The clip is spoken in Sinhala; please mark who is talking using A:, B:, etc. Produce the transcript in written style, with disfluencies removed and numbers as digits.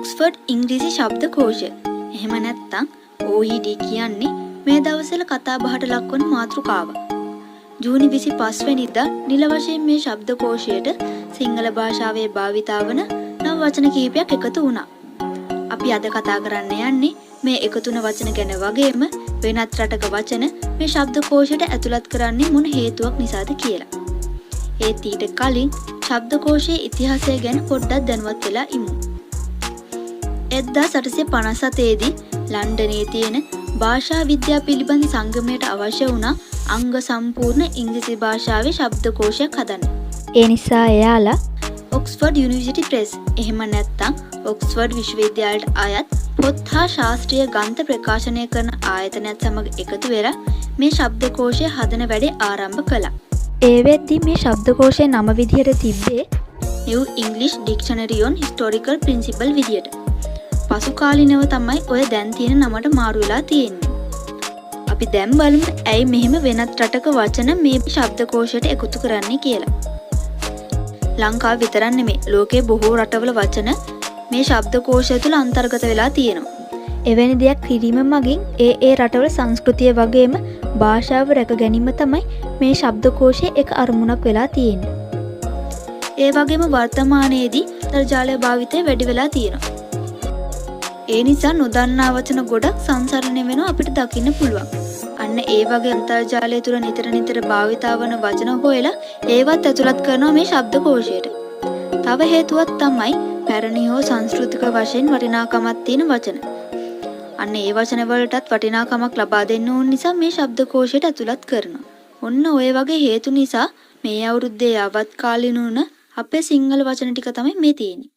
A: ඔක්ස්ෆර්ඩ් ඉංග්‍රීසි ශබ්දකෝෂය. එහෙම නැත්නම් OED කියන්නේ මේ දවස්වල කතා බහට ලක්වන මාතෘකාව. ජූනි 25 වෙනිදා නිල වශයෙන් මේ ශබ්දකෝෂයට සිංහල භාෂාවේ භාවිතා වන නව වචන කිහිපයක් එකතු වුණා. අපි අද කතා කරන්න යන්නේ මේ එකතු වුණ වචන ගැන වගේම වෙනත් රටක වචන මේ ශබ්දකෝෂයට ඇතුළත් කරන්නේ මොන හේතුවක් නිසාද කියලා. ඒත් ඊට කලින් ශබ්දකෝෂයේ ඉතිහාසය ගැන පොඩ්ඩක් දැනුවත් වෙලා ඉමු. 1857 දී ලන්ඩනයේ තියෙන භාෂා විද්‍යා පිළිබඳ සංගමයට අවශ්‍ය වුණ අංග සම්පූර්ණ ඉංග්‍රීසි භාෂාවේ ශබ්දකෝෂයක් හදන්න. ඒ නිසා එයාලා ඔක්ස්ෆර්ඩ් යුනිවර්සිටි ප්‍රෙස් එහෙම නැත්නම් ඔක්ස්ෆර්ඩ් විශ්වවිද්‍යාලයට අයත් පොත් හා ශාස්ත්‍රීය ග්‍රන්ථ ප්‍රකාශනය කරන ආයතනයත් සමග එකතු වෙලා මේ ශබ්දකෝෂය හදන වැඩේ ආරම්භ කළා. ඒ වෙද්දී මේ ශබ්දකෝෂයේ නම විදිහට තිබ්බේ New English Dictionary on Historical Principle විදියට. පසු කාලිනව තමයි ඔය දැන් තියෙන නමට මාරු වෙලා තියෙන්නේ. අපි දැන් බලමු ඇයි මෙහෙම වෙනත් රටක වචන මේ ශබ්දකෝෂයට එකතු කරන්නේ කියලා. ලංකාව විතරක් නෙමෙයි ලෝකයේ බොහෝ රටවල වචන මේ ශබ්දකෝෂය තුල අන්තර්ගත වෙලා තියෙනවා. එවැනි දෙයක් කිරීම මගින් ඒ රටවල සංස්කෘතිය වගේම භාෂාව රැක ගැනීම තමයි මේ ශබ්දකෝෂයේ එක අරමුණක් වෙලා තියෙන්නේ. ඒ වගේම වර්තමානයේදී අන්තර්ජාලය භාවිතය වැඩි වෙලා තියෙනවා. ඒ නිසා නොදන්නා වචන ගොඩක් සංසරණය වෙනවා අපිට දකින්න පුළුවන්. අන්න ඒ වගේ අන්තර්ජාලය තුල නිතර භාවිතා වන වචන හොයලා ඒවත් ඇතුළත් කරනවා මේ ශබ්දකෝෂයට. තව හේතුවක් තමයි පැරණි හෝ සංස්කෘතික වශයෙන් වටිනාකමක් තියෙන වචන. අන්න ඒ වචන වලටත් වටිනාකමක් ලබා දෙන්න ඕන නිසා මේ ශබ්දකෝෂයට ඇතුළත් කරනවා. ඔන්න ඔය වගේ හේතු නිසා මේ අවුරුද්දේ යවත් කාලින උන අපේ සිංහල වචන ටික තමයි මේ තියෙන්නේ.